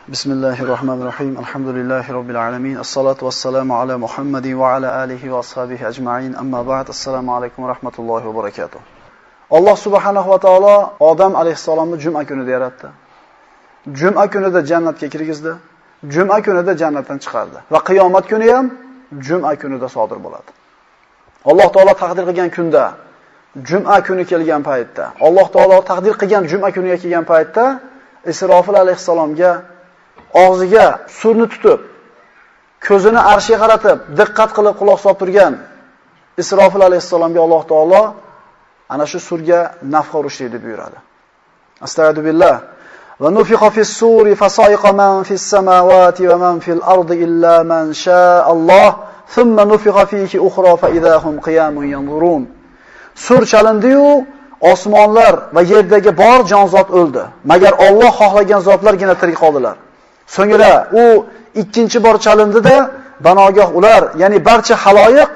Bismillahirrahmanirrahim. Alhamdulillahi Rabbil alamin. As-salatu was-salamu ala Muhammadin wa ala alihi wa ashabihi ajma'in. Amma ba'd. Assalomu alaykum va rahmatullohi va barakatuh. Alloh subhanahu va taolo Odam alayhisalomni juma kunida yaratdi. Juma kunida jannatga kirgizdi. Juma kunida jannatdan chiqardi va qiyomat kuni ham juma kunida sodir bo'ladi. Alloh taolo taqdir qilgan kunda, juma kuni kelgan paytda, Alloh taolo taqdir qilgan juma kuniga kelgan paytda Isrofil alayhisalomga og'ziga surni tutib, ko'zini arshiga qaratib, diqqat qilib quloq solib turgan Isrofil alayhisalomga Alloh taolo ana shu surga nafxa urishni buyuradi. Astagfirullah. Va nufiqa fis-suri fasa'iqa man fis-samawati va man fil-ardi illa man sha'a Alloh, thumma nufiqa fihi ukhra fa idahum qiyamun yanzurun. Sur chalindi-yu, osmonlar va yerdagi bor jonzot o'ldi. Magar Alloh xohlagan zotlargina tirik qoldilar. So'ngra u ikkinchi bor chalindida banogoh ular, ya'ni barcha haloyiq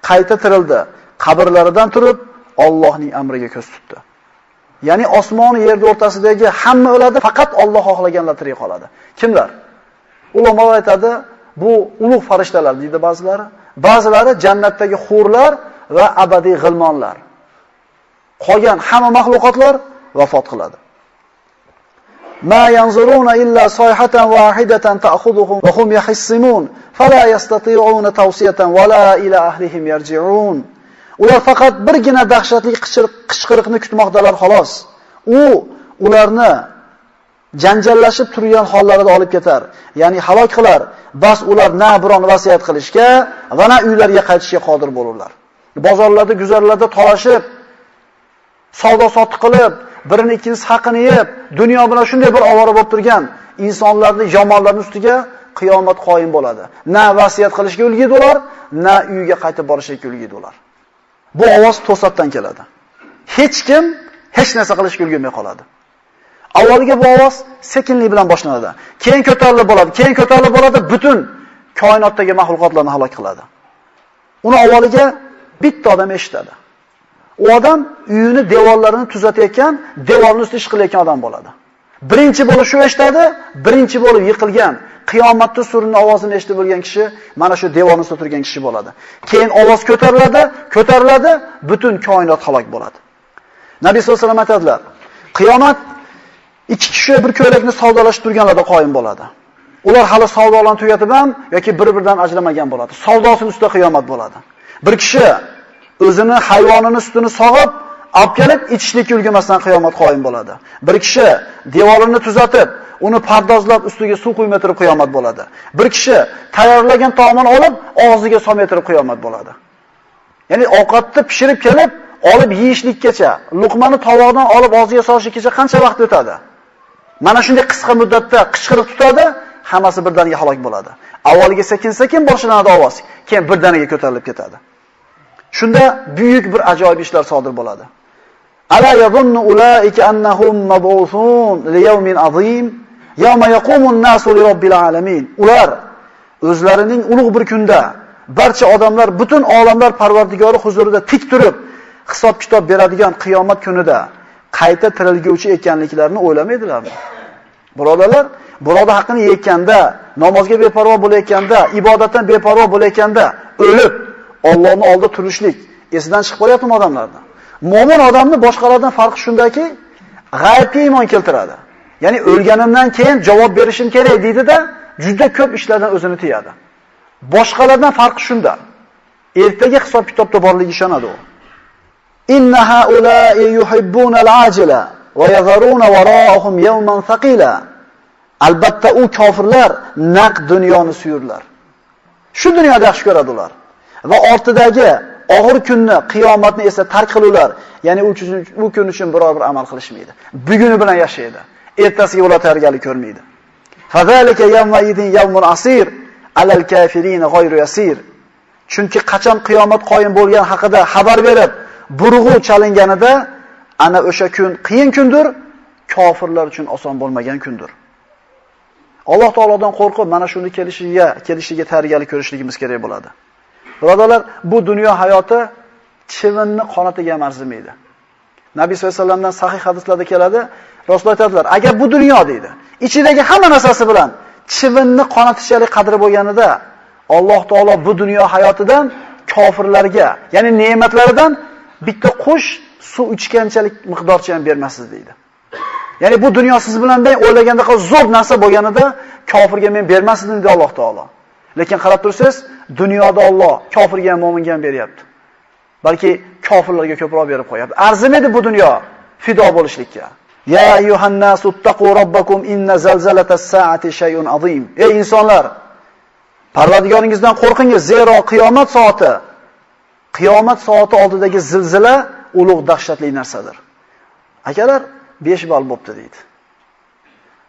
qayta tirildi. Qabrlaridan turib Allohning amriga ko'z tutdi. Ya'ni osmon va yer o'rtasidagi hamma o'ladi, faqat Alloh xohlaganlar tirik qoladi. Kimlar? Ulamolar aytadi, bu ulug' farishtalar deydi ba'zilari. Ba'zilari jannatdagi hurlar va abadiy g'ilmonlar. Qolgan hamma mahluqotlar vafot qiladi. Ma yanzuruna illa sayhatan wahidatan ta'khudhuhum wa hum yahissimun fala yastati'una tawsiyatan wala ila ahlihim yarji'un. Ular faqat birgina dahshatli qichqiriqni kutmoqdalar xolos. U ularni janjallashib turgan hollarida olib ketar, ya'ni halok qilar. Bas ular na biron vasiyat qilishga va na uylariga qaytishga qodir bo'lurlar. Bozorlarda, guzarlarda talashib, savdo-sotiq qilib, birini ikkinchisi haqini yeb, dunyo bilan shunday bir ovora bo'lib turgan insonlarning yomonlarning ustiga qiyomat qoyim bo'ladi. Na vasiyat qilishga ulg'aydi ular, na uyiga qaytib borishga ulg'aydi ular. Bu ovoz to'satdan keladi. Hech kim hech narsa qilishga ulgurmay qoladi. Avvaliga bu ovoz sekinlik bilan boshlanadi. Keyin ko'tarilib bo'ladi, butun koinotdagi mahluqotlarni halok qiladi. Uni avvaliga bitta odam eshitadi. U odam uyini devorlarini tuzatayotgan, devorning ustida ish qilayotgan odam bo'ladi. Birinchi bo'lib shu eshitadi, birinchi bo'lib yiqilgan, qiyomatda surning ovozini eshitib bo'lgan kishi mana shu devorning ustida turgan kishi bo'ladi. Keyin ovoz ko'tariladi, butun koinot halok bo'ladi. Nabiy sollallohu alayhi vasallam aytadilar, qiyomat ikki kishi bir ko'ylakni savdolashib turganlarda qoyim bo'ladi. Ular hali savdolarni tugatib ham yoki bir-biridan ajramagan bo'ladi. Savdosining ustida qiyomat bo'ladi. Bir kishi o'zini hayvonini sutini sog'ib, olib kelib ichishlikka ulgurmasdan qiyomat qoyim bo'ladi. Bir kishi devorini tuzatib, uni pardozlab ustiga suv quymay turib qiyomat bo'ladi. Bir kishi tayyorlagan taomini olib, og'ziga solmay turib qiyomat bo'ladi. Ya'ni ovqatni pishirib kelib, olib yeyishlikkacha, luqmani tovoqdan olib og'ziga solishlikkacha qancha vaqt o'tadi? Mana shunday qisqa muddatda qichqirib tutadi, hammasi birdaniga halok bo'ladi. Avvaliga sekin-sekin boshlanadi ovoz, keyin birdaniga ko'tarilib ketadi. Shunda buyuk bir ajoyib ishlar sodir bo'ladi. Ala yadhunnu ulaika annahum mab'uthun li yawmin azim yawma yaqumun nasu li robbil alamin. Ular o'zlarining ulug' bir kunda barcha odamlar butun olamlar Parvardigori huzurida tik turib hisob-kitob beradigan qiyomat kunida qayta tirilguvchi ekanliklarini o'ylamaydilarmi? Birodarlar, birodar haqqini yeyotganda, namozga beparvo bo'layotganda, ibodatdan beparvo bo'layotganda o'lib Allohning oldida turishlik esidan chiqib qolyaptimi odamlarda? Mo'min odamni boshqalardan farqi shundaki, g'aybga iymon keltiradi. Ya'ni o'lganimdan keyin javob berishim kerak deydi-da, juda ko'p ishlardan o'zini tiyadi. Boshqalardan farqi shunda. Ertaga hisob-kitobda borligiga ishonadi u. Inna haula'i yuhibbuna al-ajila va yadharuna wara'ahum yawman thaqila. Albatta u kofirlar naq dunyoni suyurlar. Shu dunyoda yaxshi ko'radi ular. Va ortidagi og'ir kunni, qiyomatni esa tark qilurlar. Ya'ni u kun uchun biror bir amal qilishmaydi. Buguni bilan yashaydi. Ertasiga ular tayyorgarlik ko'rmaydi. Fazalika yawma idin yawmun asir alal kafirin ghayru yasir. Chunki qachon qiyomat qoyim bo'lgan haqida xabar berib, burg'u chalinganida ana o'sha kun qiyin kundir, kofirlar uchun oson bo'lmagan kundir. Alloh taolodan qo'rqib mana shuni kelishiga tayyorgarlik ko'rishligimiz kerak bo'ladi. Birodarlar, bu dunyo hayoti chivinni qonatiga arzimaydi. Nabiy sollallohu alayhi vasallamdan sahih hadislarda keladi. Rasululloh aytadilar, agar bu dunyo deydi, ichidagi hamma narsasi bilan chivinni qonatishalik qadri bo'lganida, Alloh taolo bu dunyo hayotidan kofirlarga, ya'ni ne'matlaridan bitta qush suv ichganchalik miqdorcha ham bermasiz deydi. Ya'ni bu dunyo siz bilan o'ylaganda zo'r narsa bo'lganida kofirga men bermasdim dedi Alloh taolo. Lekin qarab tursangiz, dunyoda Alloh kofirga ham mo'minga ham beryapti. Balki kofirlarga ko'proq berib qo'yapti. Arzimaydi bu dunyo fido bo'lishlikka. Ya ayyuhan nasu taqu robbakum inna zalzalatas saati shay'un azim. Ey insonlar, Parvardigoringizdan qo'rqingiz, zero qiyomat soati oldidagi zilzila ulug' dahshatli narsadir. Akalar 5 ball bo'pti deydi.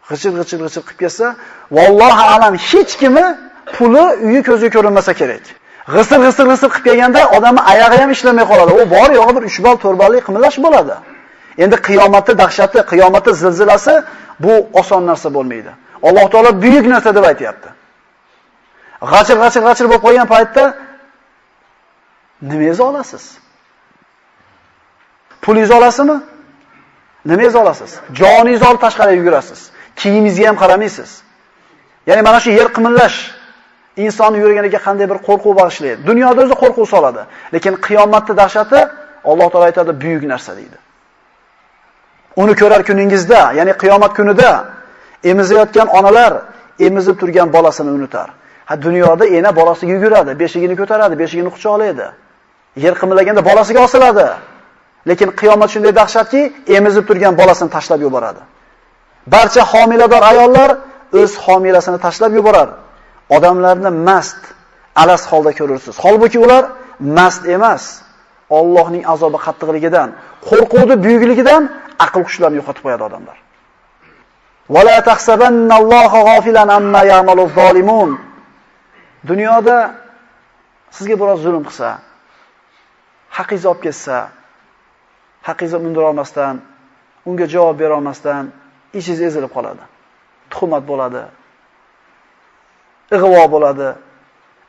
G'ichir qilib kelsa, vallohu alam hech kimi puli uyi ko'ziga ko'rinmasa kerak. G'isir qilib kelganda odamni oyog'i ham ishlamay qoladi. U bor yo'g'i bir 3 ball, 4 ballik qimillash bo'ladi. Endi qiyomatning dahshati, qiyomatning zilzilasi bu oson narsa bo'lmaydi. Alloh taolo buyuk narsa deb aytayapti. G'achir bo'lib qolgan paytda nimangizni olasiz? Pulingizni olasizmi? Nimangizni olasiz? Joningizni olib tashqariga yugurasiz. Kiyimingizga ham qaramaysiz. Ya'ni mana shu yer qimillash insonning yuraganiga qanday bir qo'rquv bag'ishlaydi. Dunyoda o'zi qo'rquv soladi, lekin qiyomatning dahshati Alloh taolo aytadi buyuk narsa deydi. Uni ko'rar kuningizda, ya'ni qiyomat kunida emizayotgan onalar emizib turgan bolasini unutar. Dunyoda ena bolasiga yuguradi, beshigini ko'taradi, beshigini quchoqlaydi. Yer qimillaganda bolasiga osiladi. Lekin qiyomat shunday dahshatki, emizib turgan bolasini tashlab yuboradi. Barcha homilador ayollar o'z homilasini tashlab yuborar. Odamlarni mast, alas holda ko'rursiz. Holbuki ular mast emas. Allohning azobi qattiqligidan, qo'rquvning buyukligidan aql hushlarini yo'qotib qo'yadi odamlar. Wala tahsabanalloha g'ofilan amma ya'maluz zolimun. Dunyoda sizga biroz zulm qilsa, haqingizni olib ketsa, haqingizni undira olmasdan, unga javob bera olmasdan ichingiz ezilib qoladi. Tuhmat bo'ladi. Ig'vo bo'ladi.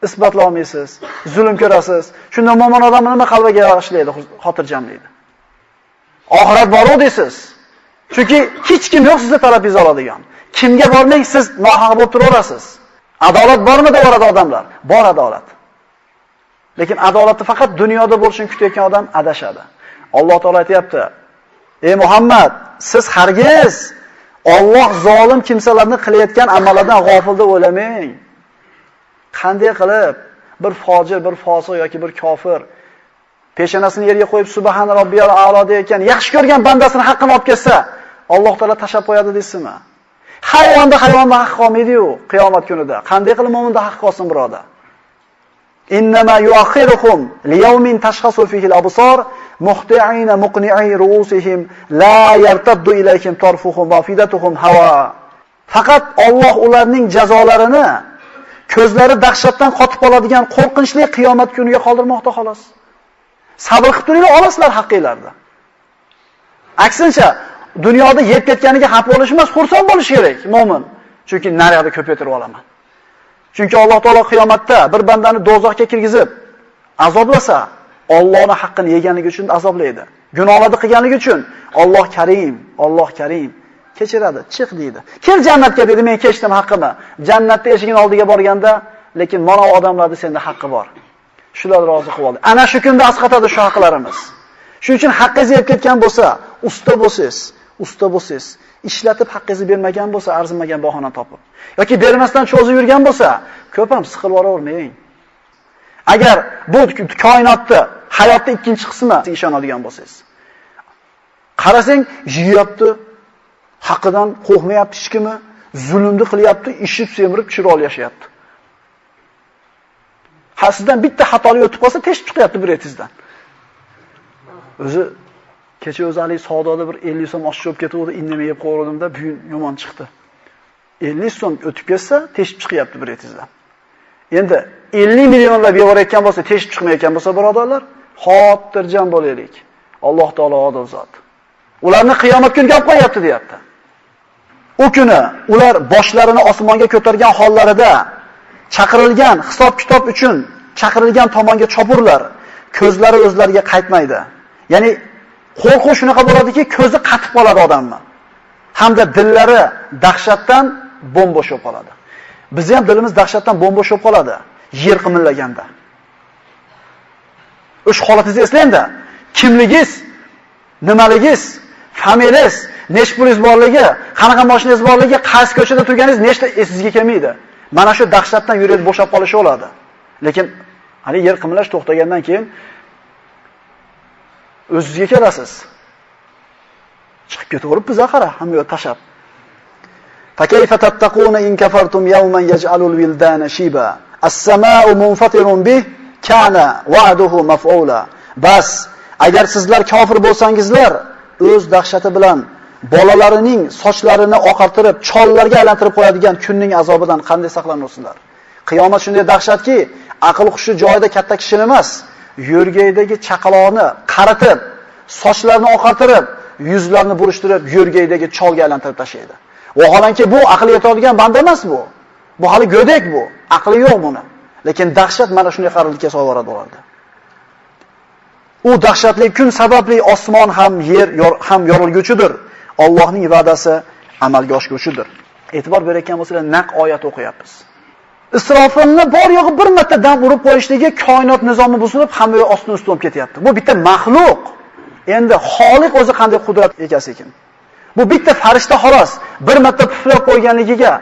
Isbotlay olmaysiz, zulm ko'rasiz. Shunda mo'min odam nima qalbiga yog'ishlaydi, xotirjamlaydi. Oxirat bor deysiz. Chunki hech kim yo'q sizga tarafingizga oladigan. Kimga bormang siz nohaq bo'lib turaverasiz. Adolat bormi deb so'radi odamlar. Bor adolat. Lekin adolatni faqat dunyoda bo'lishini kutayotgan odam adashadi. Alloh taolo aytayapti: "Ey Muhammad, siz hargiz Alloh zolim kimsalarni qilayotgan amallardan g'ofil deb o'ylamang. Qanday qilib bir fojir, bir fosiq yoki bir kofir peshonasini yerga qo'yib subhan robbiyal a'lo deyotgan yaxshi ko'rgan bandasini haqqini olib kelsa, Alloh taolo tashab qo'yadi deysizmi? Hayvonda haq qolmaydi-yu qiyomat kunida. Qanday qilib mo'minda haq qolsin birodar? Innama yu'akhiruhum liyawmin tashkhasu fihi al-absar muhti'ina muqni'i ru'usihim la yartaddu ilayhim tarfuhum wa fidatuhum hawa. Faqat Alloh ularning jazolarini ko'zlari dahshatdan qotib qoladigan qo'rqinchli qiyomat kuniga qoldirmoqda xolos. Sabr qilib turinglar, olasizlar haqqingizlarni. Aksincha, dunyoda yeb ketganiga xafa bo'lish emas, xursand bo'lish kerak mo'min. Chunki naryoqda ko'paytirib olaman. Chunki Alloh taolo qiyomatda bir bandani do'zaxga kirgizib azoblasa, Allohning haqqini yeganligi uchun azoblaydi. Gunohlarni qilganligi uchun Alloh Karim kechiradi, chiq deydi. Kel jannatga dedi, men kechdim haqqimni. Jannatda eshigini oldiga borganda, lekin mana odamlarda senda haqqi bor. Shular rozi qilib oldi. Ana shu kunda asqatadi shu haqlarimiz. Shuning uchun haqqingiz yeb ketgan bo'lsa, usta bo'lsiz. Ishlatib haqqingizni bermagan bo'lsa, arzimagan bahona topib yoki bermasdan cho'zib yurgan bo'lsa, ko'p ham siqilib yuboravermang. Agar bu koinotda hayotning ikkinchi qismi ishonadigan bo'lsangiz, qarasang, yeyapti, haqqidan qo'rqmayapti hech kimi, zulmni qilyapti, ishib semirib chiroyli yashayapti. Sizdan bitta xatolik o'tib qolsa, teshib chiqyapti bir etingizdan. O'zi kecha o'zalik savdoda bir 50 so'm oshib olib ketuvdi, indamay yeb qo'yardimda, bugun yomon chiqdi. 50 so'm o'tib ketsa, teshib chiqyapti bir etingizdan. Endi 50 millionlab yevorayotgan bo'lsa, teshib chiqmayotgan bo'lsa, birodarlar, xotirjam bo'laylik. Alloh taolo odil zot. Ularni qiyomat kuniga olib qo'yapti, deyapti. U kuni ular boshlarini osmonga ko'targan hollarida chaqirilgan hisob-kitob uchun chaqirilgan tomonga chopurlar. Ko'zlari o'zlariga qaytmaydi. Ya'ni Qo'rquv shunaqa bo'ladiki, ko'zi qatib qoladi odamni. Hamda dillari dahshatdan bo'm-bo'sh bo'lib qoladi. Bizni ham dilimiz dahshatdan bo'm-bo'sh bo'lib qoladi, yer qimillaganda. O'sha holatingizni eslang-da. Kimligingiz, nimaligingiz, familiyangiz, nechta pulingiz borligi, qanaqa mashinangiz borligi, qaysi ko'chada turganingiz nechta esingizga kelmaydi. Mana shu dahshatdan yuringiz bo'shab qolishi bo'ladi. Lekin hali yer qimillash to'xtagandan keyin o'zingizga kelasiz. Chiqib ketaveribmiz axira, hamma yo'q tashab. Fakayfa tattaquna in kafartum yawman yaj'alul wildana shiba. As-samaa'u munfatirun bih kana wa'duhu maf'ula. Bas, agar sizlar kofir bo'lsangizlar, o'z dahshati bilan bolalarining sochlarini oqartirib, chollarga aylantirib qo'yadigan kunning azobidan qanday saqlanosizlar? Qiyomat shunday dahshatki, aql hushi joyida katta kishi emas, yo'rgaydagi chaqaloqni qaritib, sochlarini oqartirib, yuzlarini burishtirib, yo'rgaydagi cholga aylantirib tashlaydi. Vaholanki bu aql yetadigan banda emas bu. Bu hali go'dak bu, aqli yo'q buni. Lekin dahshat mana shunday qarilikka solib boradi. U dahshatli kun sababli osmon ham yer ham yorilguchidir. Allohning va'dasi amalga oshguchidir. E'tibor berayotgan bo'lsangiz, naq oyat o'qiyapmiz. Isrofilni bor yo'g'i bir marta dam urib qo'yishligi koinot nizomi buzilib, hamma yo'q ostin-ustun bo'lib ketyapti. Bu bitta maxluq. Endi Xoliq o'zi qanday qudrat egasi ekan. Bu bitta farishta xolos bir marta puflab qo'yganligiga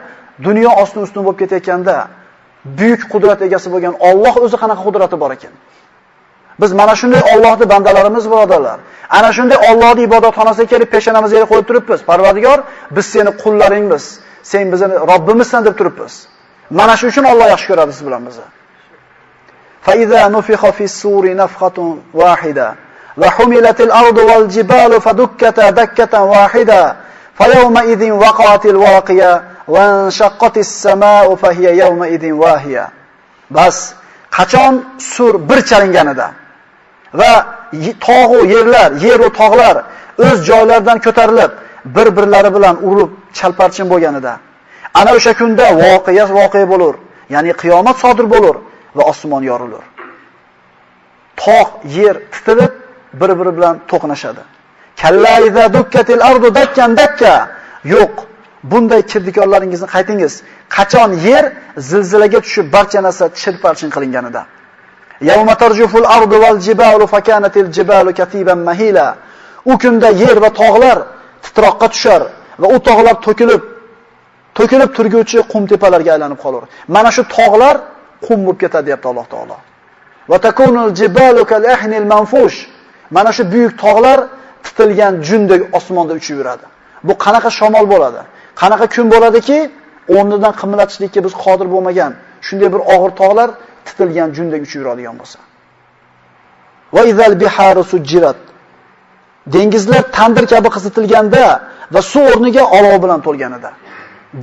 dunyo ostin-ustun bo'lib ketayotganda buyuk qudrat egasi bo'lgan Alloh o'zi qanaqa qudrati bor ekan. Biz mana shunday Allohning bandalarimiz birodarlar. Ana shunday Allohning ibodatxonasiga kelib peshonamizga qo'yib turibmiz. Parvardigor, biz seni qullaringmiz. Sen bizni Robbimizsan deb turibmiz. Mana shu uchun Alloh yaxshi ko'radi siz bilan bizni. Fa iza nufikha fis-suri nafkhatun wahida va humilatil ardu wal jibalu fadukkata dakkatan wahida fa yawma idhin waqa'atil waqiya wa anshaqqatis samaa'u fa hiya yawma idhin wahiya. Bas, qachon sur bir chalinganida va tog'u yerlar, yer va tog'lar o'z joylaridan ko'tarilib, bir-birlari bilan urilib chalparchin bo'lganida, ana o'sha kunda voqea bo'lar, ya'ni qiyomat sodir bo'lar va osmon yorilur. Tog', yer titilib, bir-biri bilan to'qnashadi. Kalla iza dukkatil ardu dakkan dakka. Yo'q, bunday kirdikorlaringizni qaytingiz. Qachon yer zilzilaga tushib, barcha narsa chirparchin qilinganida. Yawma tarjuful ardu wal jibalu fakanatil jibalu katiban mahila. U kunda yer va tog'lar titroqqa tushar va u tog'lar to'kilib turguvchi qum tepalarga aylanib qolar. Mana shu tog'lar qum bo'lib ketadi, deyapti Alloh taolo. Va takunul jibalu kal ahnil manfush. Mana shu buyuk tog'lar titilgan jundek osmonda uchib yuradi. Bu qanaqa shamol bo'ladi? Qanaqa kun bo'ladiki, o'rnidan qimlatishlikka biz qodir bo'lmagan shunday bir og'ir tog'lar titilgan jundek uchib yuradigan bo'lsa. Va izal biharu sujjirat. Dengizlar tandir kabi qizitilganda va suv o'rniga olov bilan to'lganida.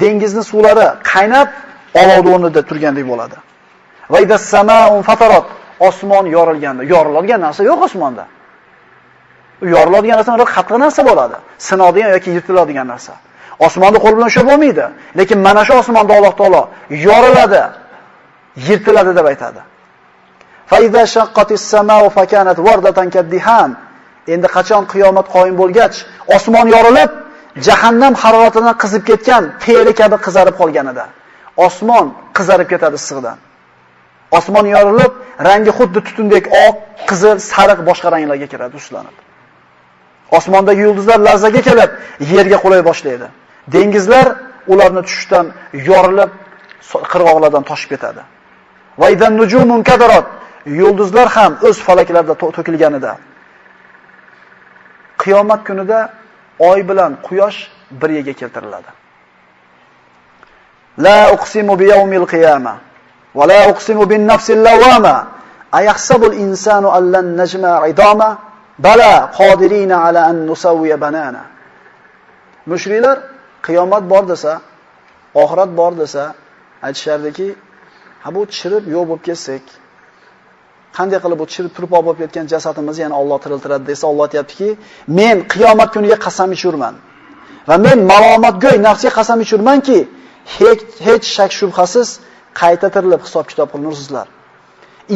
Dengizning suvlari qaynab, olov o'rnida turgandek bo'ladi. Va izas samaa'u fatarat. Osmon yorilganda, yoriladigan narsa yo'q osmonda. U yoriladigan narsa qattiq narsa bo'ladi. Sinadigan yoki yirtiladigan narsa. Osmonda qo'l bilan ushlab bo'lmaydi. Lekin mana shu osmonda Alloh taolo yoriladi, yirtiladi deb aytadi. Fa iza shaqqatis samaa'u fakanat wardatan kaddihan. Endi qachon qiyomat qoyim bo'lgach, osmon yorilib, jahannam haroratidan qizib ketgan teri kabi qizarib qolganida, osmon qizarib ketadi issiqdan. Osmon yorilib, rangi xuddi tutundek oq, qizil, sariq boshqa ranglarga kiradi, tuslanib. Osmondagi yulduzlar larzaga kelib, yerga qulay boshlaydi. Dengizlar ularni tushishdan yorilib, qirg'oqlardan toshib ketadi. Va idan nujumun kadarat. Yulduzlar ham o'z falaklarida to'kilganida, qiyomat kunida oy bilan quyosh bir yerga keltiriladi. La uqsimu bi yawmil qiyamah va la uqsimu bin nafsil lawama. Ayahsabul insanu allan najma'a idama bala qodirina ala an nusawwiya banana. Mushriklar qiyomat bor desa, oxirat bor desa, aytishardiki, ha bu chirib yo'q bo'lib ketsak, qanday qilib bu chirib turib olib ketgan jasadimizni yana Alloh tiriltiradi desa, Alloh aytayaptiki, men qiyomat kuniga qasam ichurman va men malomatgo'y nafsiga qasam ichurmanki, hech shak shubhasiz qayta tirilib hisob-kitob qilinursizlar.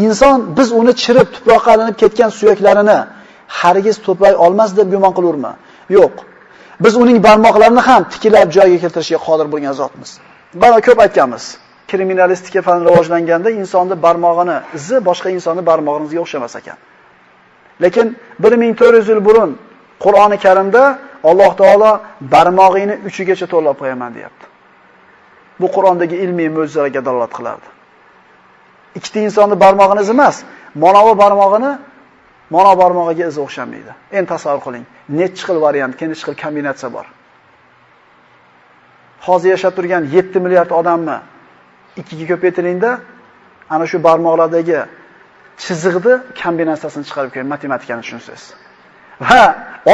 Inson biz uni chirib tuproqqa aylanib ketgan suyaklarini hargiz to'play olmas deb gumon qilurmi? Yo'q. Biz uning barmoqlarini ham tikilab joyiga keltirishga qodir bo'lgan zotmiz. Bana ko'p aytganmiz. Kriminalistika fan rivojlanganda insonning barmog'ini izi boshqa insonning barmog'iga o'xshamas ekan. Lekin 1400 yil burun Qur'oni Karimda Alloh taolo barmog'ingni 3gacha to'lab qo'yaman deyapti. Bu Qur'ondagi ilmiy mo'jizalarga dalolat qilardi. Ikkita insonning barmog'ini izi emas, monovi barmog'iga izi o'xshamaydi. Endi tasavvur qiling, necha xil variant, necha xil kombinatsiya bor. Hozir yashab turgan 7 milliard odamni 2ga ko'paytiringda, ana shu barmoqlardagi chiziqni kombinatsiyasini chiqarib ko'ring, matematikani tushunsiz. Va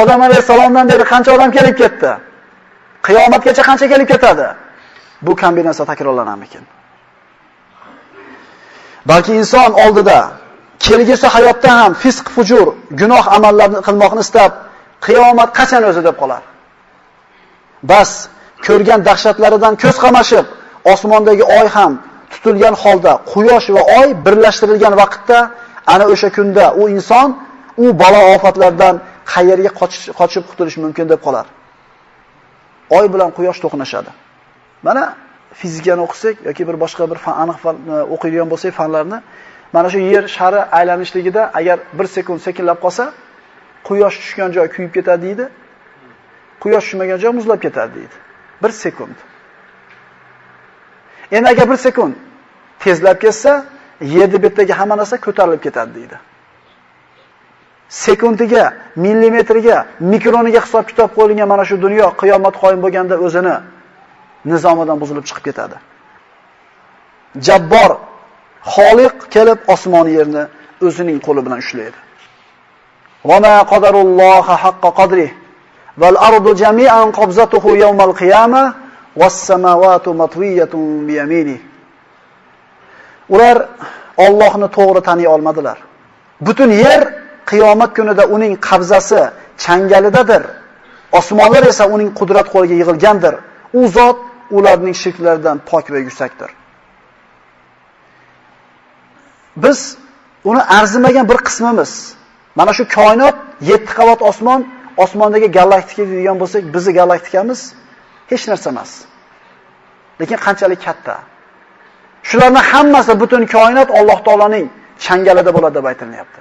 Odam alayhisalomdan beri qancha odam kelib ketdi? Qiyomatgacha qancha kelib ketadi? Bu kombinatsiya takrorlanamikin? Balki inson oldida kelgusi hayotda ham fisq, fujur, gunoh amallarni qilmoqni istab, qiyomat qachon o'zi deb qolar. Bas, ko'rgan dahshatlaridan ko'z qamashib, osmondagi oy ham tutilgan holda, quyosh va oy birlashtirilgan vaqtda, ana o'sha kunda u inson u balo ofatlardan qayerga qochib qutulish mumkin deb qolar. Oy bilan quyosh to'qnashadi. Mana fizikani o'qisak yoki bir boshqa bir aniq o'qiydigan bo'lsak fanlarni, mana shu yer shari aylanishligida agar 1 sekund sekinlab qolsa, quyosh tushgan joy kuyib ketadi deydi. Quyosh tushmagan joy muzlab ketadi deydi. 1 sekund. Endi agar 1 sekund tezlab ketsa, yer betidagi hamma narsa ko'tarilib ketadi deydi. Sekundiga, millimetriga, mikroniga hisob kitob qo'yilgan mana shu dunyo qiyomat qoyim bo'lganda o'zini nizomidan buzilib chiqib ketadi. Jabbor Xoliq kelib osmon yerni o'zining qo'li bilan ushlaydi. Va ma qadarulloha haqqa qadri val ardu jami'an qabzatuhu yawmal qiyamah was samawati matwiyatun bi yamini. Ular Allohni to'g'ri taniy olmadilar. Butun yer qiyomat kunida uning qabzasi changalidadir. Osmonlar esa uning qudrat qo'liga yig'ilgandir. U zot ularning shirklaridan pok va yuksakdir. Biz uni arzimagan bir qismimiz. Mana shu koinot 7 qavat osmon, osmondagi galaktika degan bo'lsak, bizning galaktikamiz hech narsa emas. Lekin qanchalik katta. Shularning hammasi butun koinot Alloh taolaning changalida bo'ladi deb aytilyapti.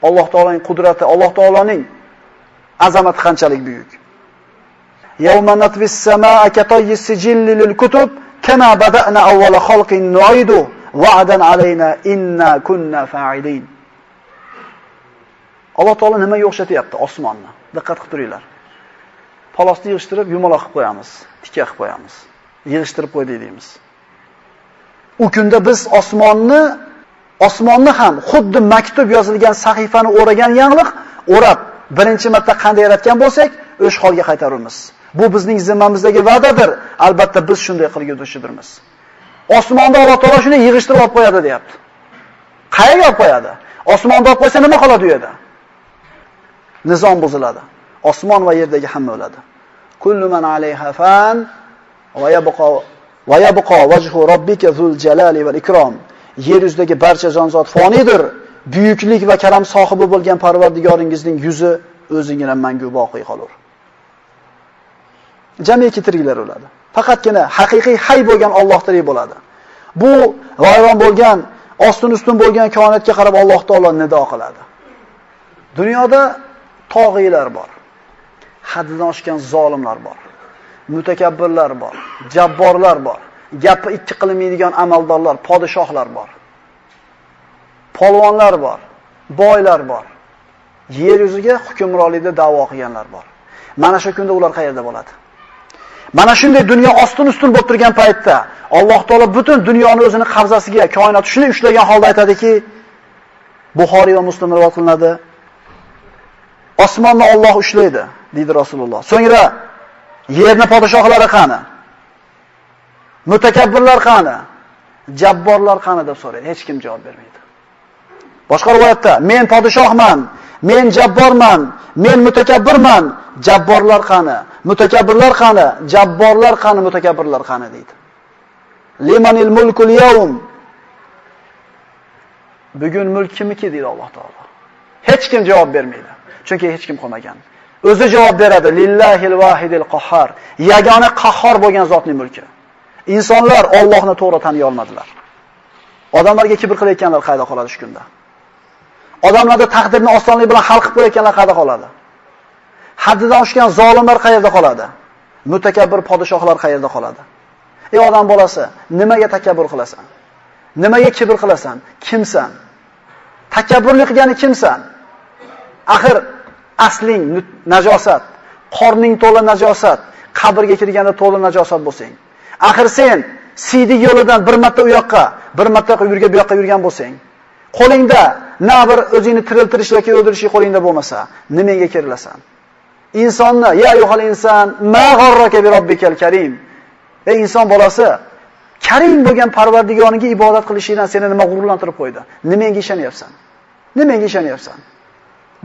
Alloh taolaning qudrati, Alloh taolaning azamati qanchalik buyuk. Yawma natvis samaa katayis sijilli lil kutub kama bada'na awwala khalqin nu'idu wa'dan alayna inna kunna fa'ilin. Alloh taolo nimaga o'xshatyapti osmonni? Diqqat qilib turinglar. Palosni yig'ishtirib yumaloq qilib qo'yamiz, tikka qilib qo'yamiz. Yig'ishtirib qo'ydik deymiz. U kunda biz osmonni ham xuddi maktub yozilgan sahifani o'ragan yangliq o'rab birinchi marta qanday yaratgan bo'lsak, o'sha holga qaytaramiz. Bu bizning zimmamizdagi va'dadir. Albatta biz shunday qilguchidirmiz. Osmonda Alloh taolo shuni yig'ishtirib olib qo'yadi, deyapti. Qayerga olib qo'yadi? Osmonda olib qo'ysa nima qoladi u yerda? Nizom buziladi. Osmon va yerdagi hamma o'ladi. Kullu man alayha fan va yabqa wajhu robbika zul jalali val ikrom. Yer yuzidagi barcha jonzot fonidir. Buyuklik va karam sohibi bo'lgan Parvardigoringizning yuzi o'zingizdan mangu boqiy qolur. Jamiki tiriklar o'ladi. Faqatgina haqiqiy hay bo'lgan Alloh tirik bo'ladi. Bu vayron bo'lgan, ostin-ustun bo'lgan koinotga qarab Alloh taolo nido qiladi. Dunyoda tog'iylar bor. Haddidan oshgan zolimlar bor. Mutakabbirlar bor, jabborlar bor. Gapi ikki qilmaydigan amaldorlar, podshohlar bor. Polvonlar bor, boylar bor. Yer yuziga hukmronlikda da'vo qilganlar bor. Mana shu kunda ular qayerda bo'ladi? Mana shunday dunyo ostin-ustun bo'lib turgan paytda Alloh taolo butun dunyoni o'zining qabzasiga, koinot shuni ushlagan holda aytadiki, Buxoriy va Muslim rivoyat qilinadi. Osmonni Alloh ushlaydi, deydi Rasululloh. So'ngra yerni podshohlari qani? Mutakabbirlar qani? Jabborlar qani deb so'raydi. Hech kim javob bermaydi. Boshqa rivoyatda men podshohman, men jabborman, men mutakabbirman, jabborlar qani? Mutakabbirlar qani? Jabborlar qani? Mutakabbirlar qani deydi. Limanil mulkul yawm. Bugun mulk kimniki deydi Alloh taolo. Hech kim javob bermaydi. Chunki hech kim qolmagan. O'zi javob beradi. Lillahil vahidil qahhar. Yagona qahhor bo'lgan zotning mulki. Insonlar Allohni to'g'ri taniy olmadilar. Odamlarga kibr qilayotganlar qayda qoladi shu kunda? Odamlarda taqdirni osonlik bilan hal qilib qo'yayotganlar qayda qoladi? Haddidan oshgan zolimlar qayerda qoladi? Mutakabbir podshohlar qayerda qoladi? Ey odam bolasi, nimaga takabbur qilasan? Nimaga kibr qilasan? Kimsan? Takabburlik qilgani kimsan? Axir asling najosat, qorning to'la najosat, qabrga kirganda to'la najosat bo'lsang. Axir sen siydik yo'lidan bir marta u yoqqa, bir marta bu yoqqa yurgan bo'lsang, qo'lingda na bir o'zingni tiriltirish yoki o'ldirish qo'lingda bo'lmasa, nimaga kirilasan? Insonni, ya ayyuhal inson, ma g'arraka bi robbikal karim. Ey inson bolasi, Karim bo'lgan Parvardigoriniga ibodat qilishingdan seni nima g'ururlantirib qo'ydi? Nimaga ishonyapsan? Nimaga ishonyapsan?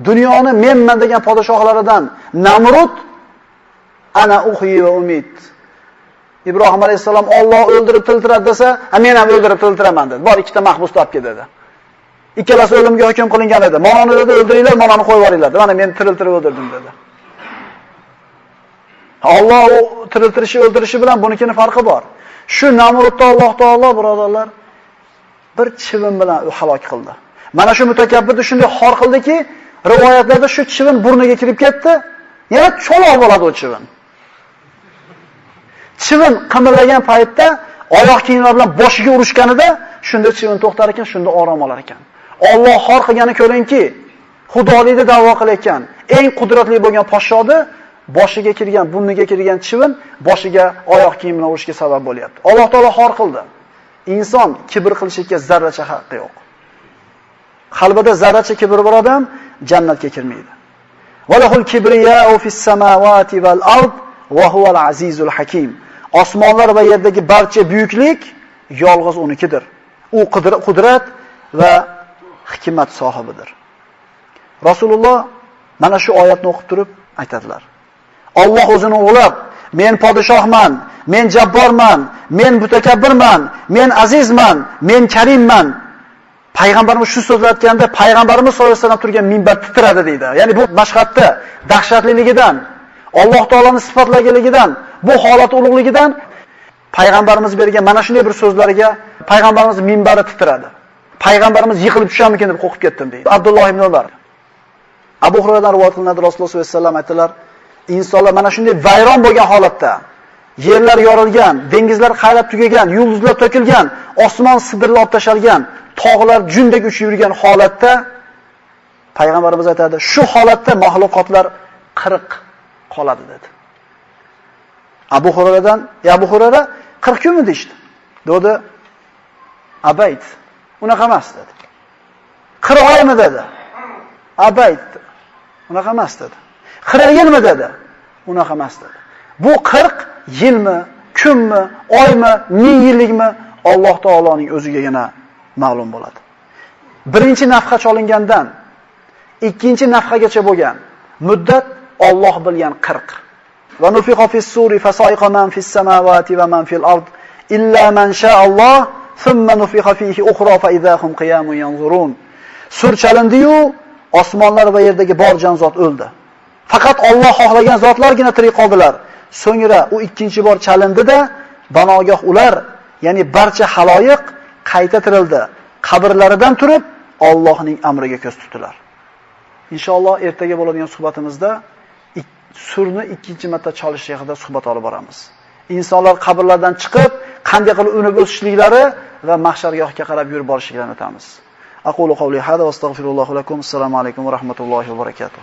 Dunyoni menman degan podshohlaridan Namrud ana uhiy va umid. Ibrohim alayhisalom Alloh o'ldirib tiltiradi desa, men ham o'ldirib tiltiraman dedi. Bor ikkita mahbus topib kel dedi. Ikkalasi o'limga hukm qilingan edi. Manoni dedi o'ldiringlar, manoni qo'yib yuboringlar. Mana men tiriltirib o'ldirdim dedi. Alloh tiriltirishi o'ldirishi bilan bunikini farqi bor. Shu Namrudni Alloh taolo birodarlar bir chivin bilan halok qildi. Mana shu mutakabbirni shunday xor qildiki, rivoyatlarda shu chivin burniga kirib ketdi, yana cho'loq bo'ladi o chivin. Chivin qimirlagan paytda oyoq kiyimlar bilan boshiga urishganida shunda chivin to'xtar ekan, shunda orom olar ekan. Alloh xor qilgani ko'ringki, xudolikni da'vo qilayotgan eng qudratli bo'lgan podshoni boshiga kirgan, burniga kirgan chivin boshiga oyoq kiyim bilan urishga sabab bo'lyapti. Alloh taolo xor qildi. Inson kibr qilishga zarracha haqqi yo'q. Qalbida zarracha kibr bor odam jannatga kirmaydi. Valahul kibriya'u fis samawati val ard va huval azizul hakim. Osmonlar va yerdagi barcha buyuklik yolg'iz unikidir. U qudrat va hikmat sohibidir. Rasululloh mana shu oyatni o'qib turib aytadilar. Alloh o'zini o'g'lab, men podshohman, men jabborman, men mutakabbirman, men azizman, men karimman. Payg'ambarimiz shu so'zni aytganda payg'ambarimiz sollallohu alayhi vasallam turgan minbar titradi deydi. Ya'ni bu mashhadda dahshatliligidan, Alloh taolaning sifatlaganligidan, bu holat ulug'ligidan payg'ambarimiz bergan mana shunday bir so'zlariga payg'ambarimiz minbari titradi. Payg'ambarimiz yiqilib tushammikin deb qo'rqib ketdim deydi. Abdulloh ibn Umar. Abu Hurayradan rivoyat qilinadi, Rasululloh sollallohu alayhi vasallam aytdilar, insonlar mana shunday vayron bo'lgan holatda, yerlar yorilgan, dengizlar qaylab tugagan, yulduzlar to'kilgan, osmon sidirlab tashalgan, tog'lar jundek uchib yurgan holatda payg'ambarimiz aytadi, shu holatda mahluqotlar 40 qoladi dedi. Abu Hurayradan, Abu Hurayra 40 kunmi deydi. Dedi, abayt. Unaqa emas dedi. 40 oymi dedi. Abayt. Unaqa emas dedi. 40 yilmi dedi. Unaqa emas dedi. Bu 40 yilmi, kunmi, oymi, 1000 yillikmi Alloh taoloning o'zigagina ma'lum bo'ladi. Birinchi nafqa cholingandan ikkinchi nafqagacha bo'lgan muddat Alloh bilgan 40. Va nufiqa fis-suri fasaiqa man fis-samawati va man fil-ard illa man sha'alloh thumma nufiqa fihi ukhra fa idahum qiyamun yanzurun. Sur chalindi-yu, osmonlar va yerdagi bor jonzot o'ldi. Faqat Alloh xohlagan zotlargina tirik qoldilar. So'ngra u ikkinchi bor chalindi-da, banogoh ular, ya'ni barcha haloyiq qayta tirildi. Qabrlaridan turib Allohning amriga ko'z tutdilar. Inshaalloh ertaga bo'ladigan suhbatimizda surni ikkinchi marta chalish haqida suhbat olib boramiz. Insonlar qabrlardan chiqib, qanday qilib unib o'sishliklari va mahshargohga qarab yurib borishlarini aytamiz. Aqulu qawli hada va astagfirullohu lakum. Assalomu alaykum va rahmatullohi va barakatuh.